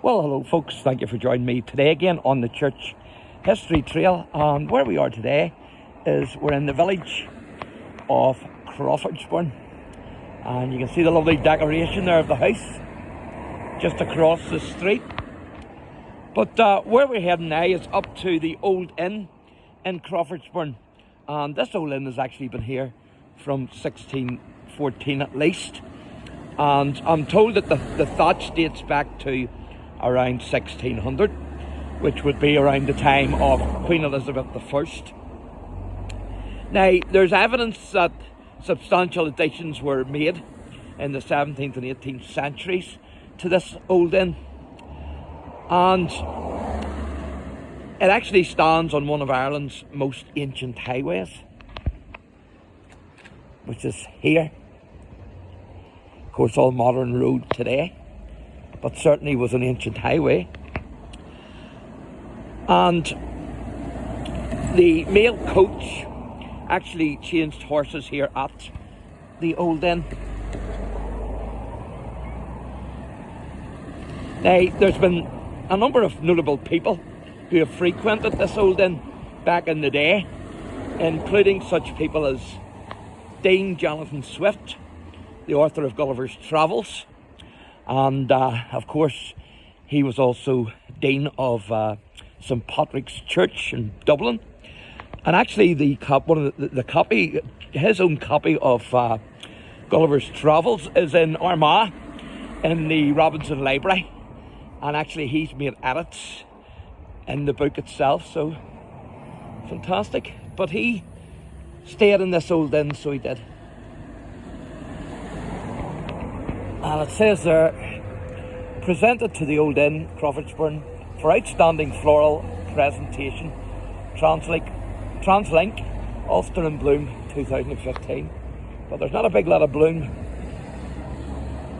Well, hello folks, thank you for joining me today again on the Church History Trail. And where we are today is we're in the village of CRAWFORDSBURN, and you can see the lovely decoration there of the house just across the street. But where we're heading now is up to the old inn in CRAWFORDSBURN, and this old inn has actually been here from 1614 at least, and I'm told that the thatch dates back to around 1600, which would be around the time of Queen Elizabeth I. Now, there's evidence that substantial additions were made in the 17th and 18th centuries to this old inn, and it actually stands on one of Ireland's most ancient highways, which is here. Of course, all modern road today, but certainly was an ancient highway. And the mail coach actually changed horses here at the old inn. Now, there's been a number of notable people who have frequented this old inn back in the day, including such people as Dean Jonathan Swift, the author of Gulliver's Travels, and of course he was also Dean of St Patrick's Church in Dublin. And actually his own copy of Gulliver's Travels is in Armagh in the Robinson Library, and actually he's made edits in the book itself, so fantastic. But he stayed in this old inn, so he did. And it says there, presented to the old inn, CRAWFORDSBURN, for outstanding floral presentation, Translink, Ulster in Bloom 2015. But there's not a big lot of bloom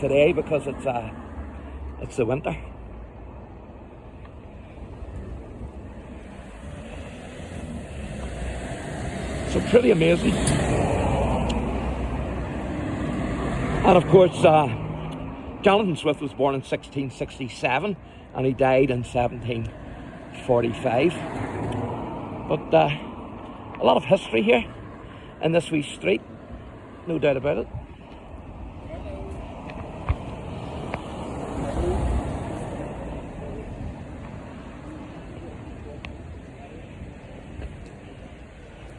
today because it's the winter. So pretty amazing. And of course, Jonathan Swift was born in 1667 and he died in 1745. But a lot of history here in this wee street, no doubt about it.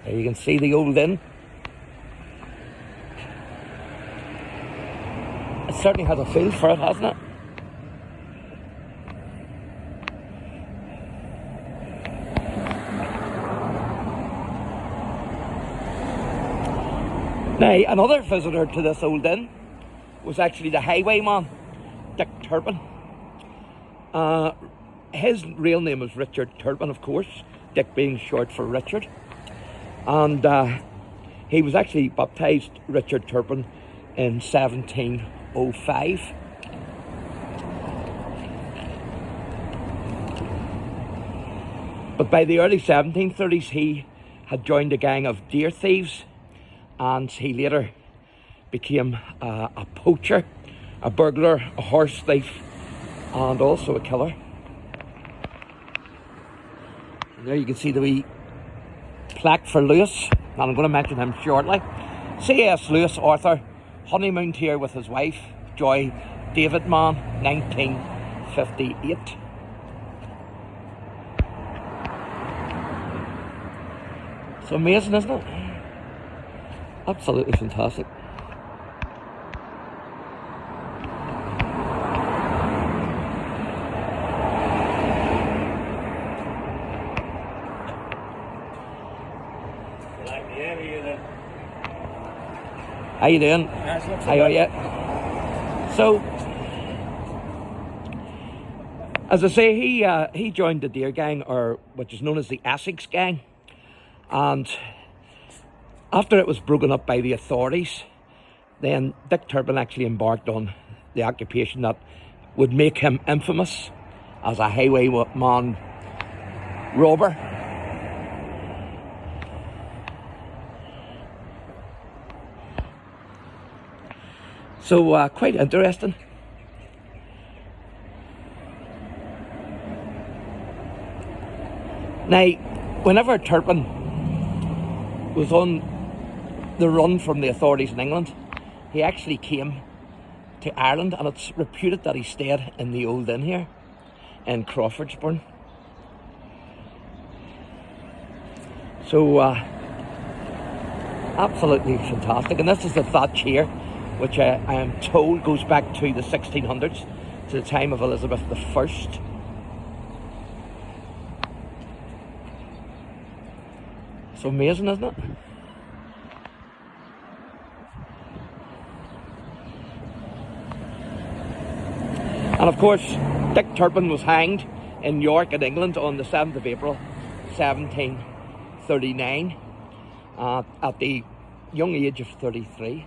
There you can see the old inn. It certainly has a feel for it, hasn't it? Now, another visitor to this old inn was actually the highwayman, Dick Turpin. His real name was Richard Turpin, of course, Dick being short for Richard. And he was actually baptised Richard Turpin in 1705. But by the early 1730s, he had joined a gang of deer thieves, and he later became a poacher, a burglar, a horse thief, and also a killer. And there you can see the wee plaque for Lewis, and I'm going to mention him shortly. C.S. Lewis, author, honeymooned here with his wife, Joy Davidman, 1958. It's amazing, isn't it? Absolutely fantastic. How you doing? How are you? So, as I say, he joined the deer gang, or which is known as the Essex gang, and after it was broken up by the authorities, then Dick Turpin actually embarked on the occupation that would make him infamous as a highwayman robber. So quite interesting. Now, whenever Turpin was on the run from the authorities in England, he actually came to Ireland, and it's reputed that he stayed in the old inn here in CRAWFORDSBURN. So absolutely fantastic. And this is the thatch here, which I am told goes back to the 1600s, to the time of Elizabeth I. So amazing, isn't it? And of course, Dick Turpin was hanged in York in England on the 7th of April 1739 at the young age of 33.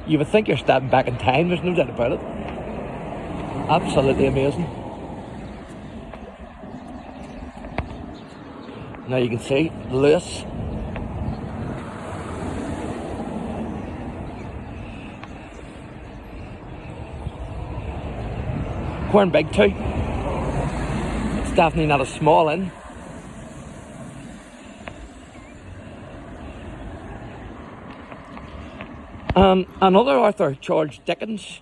You would think you're stepping back in time, there's no doubt about it. Absolutely amazing. Now you can see Lewis. Quite big too. It's definitely not a small inn. Another author, Charles Dickens,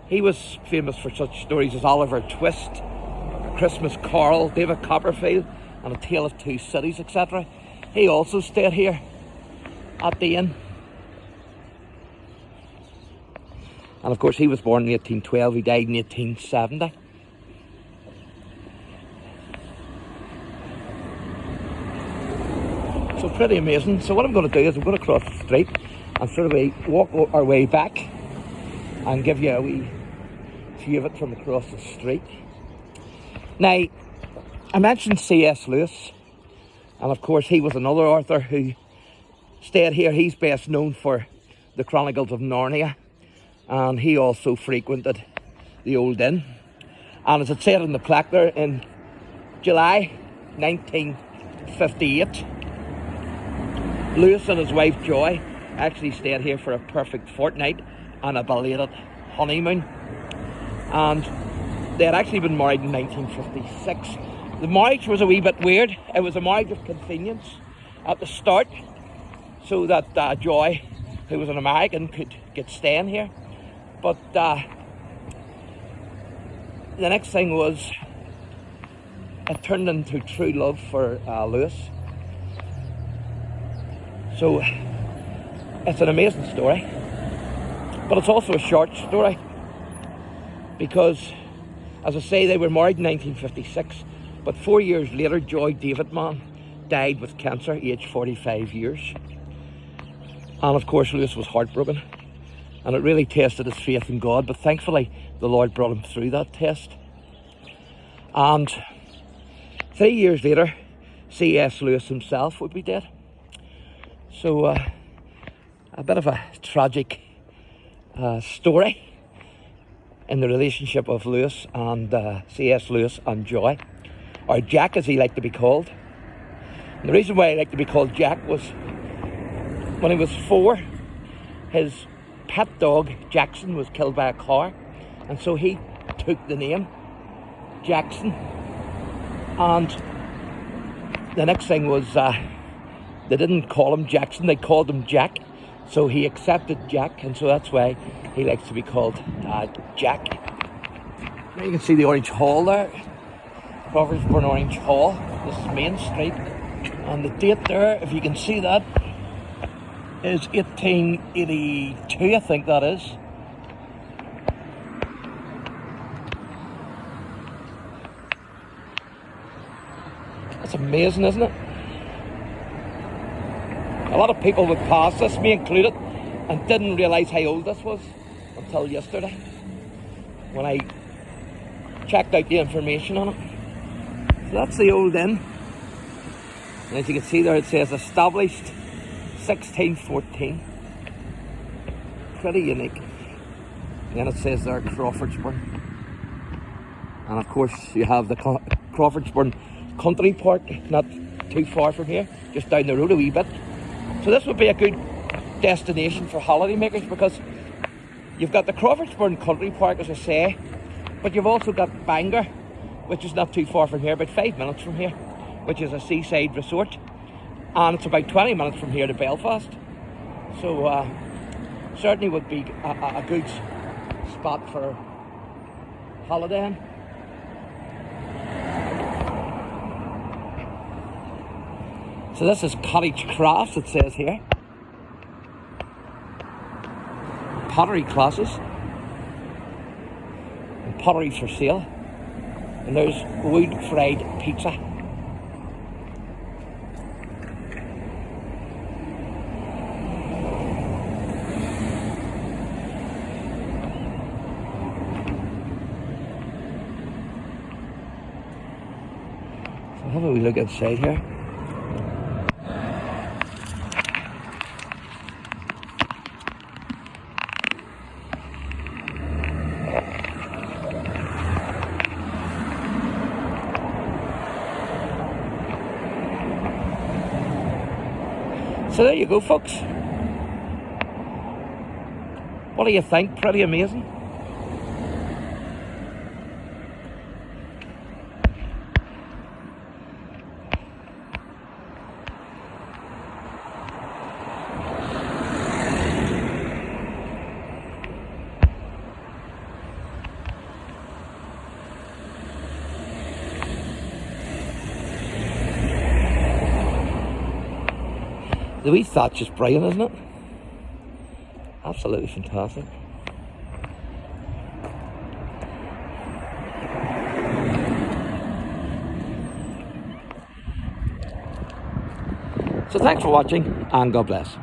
he was famous for such stories as Oliver Twist, A Christmas Carol, David Copperfield, and A Tale of Two Cities, etc. He also stayed here at the inn. And of course, he was born in 1812, he died in 1870. So pretty amazing. So what I'm going to do is I'm going to cross the street and sort of walk our way back and give you a wee view of it from across the street. Now, I mentioned C.S. Lewis, and of course he was another author who stayed here. He's best known for the Chronicles of Narnia, and he also frequented the Old Inn. And as it said in the plaque there, in July 1958, Lewis and his wife Joy actually stayed here for a perfect fortnight and a belated honeymoon. And they had actually been married in 1956. The marriage was a wee bit weird. It was a marriage of convenience at the start, so that Joy, who was an American, could get staying here. But the next thing was, it turned into true love for Lewis. So it's an amazing story, but it's also a short story, because, as I say, they were married in 1956, but 4 years later, Joy Davidman died with cancer, aged 45 years. And of course, Lewis was heartbroken, and it really tested his faith in God, but thankfully, the Lord brought him through that test. And 3 years later, C.S. Lewis himself would be dead. So, a bit of a tragic story in the relationship of Lewis and C.S. Lewis and Joy, or Jack as he liked to be called. And the reason why he liked to be called Jack was, when he was 4, his pet dog Jackson was killed by a car, and so he took the name Jackson. And the next thing was, they didn't call him Jackson, they called him Jack. So he accepted Jack, and so that's why he likes to be called Jack. Now you can see the Orange Hall there, CRAWFORDSBURN Orange Hall. This is Main Street, and the date there, if you can see that, is 1882, I think that is. That's amazing, isn't it? A lot of people would pass this, me included, and didn't realise how old this was until yesterday, when I checked out the information on it. So that's the Old Inn. And as you can see there, it says established 1614. Pretty unique. And then it says there, CRAWFORDSBURN. And of course, you have the CRAWFORDSBURN Country Park, not too far from here, just down the road a wee bit. So this would be a good destination for holiday makers, because You've got the CRAWFORDSBURN Country Park, as I say, but you've also got Bangor, which is not too far from here, about 5 minutes from here, which is a seaside resort, and it's about 20 minutes from here to Belfast. So certainly would be a good spot for holidaying. So this is Cottage Crafts, it says here. Pottery classes. And pottery for sale. And there's wood fried pizza. So have a wee look inside here. So there you go, folks. What do you think? Pretty amazing. The wee thatch is brilliant, isn't it? Absolutely fantastic. So thanks for watching, and God bless.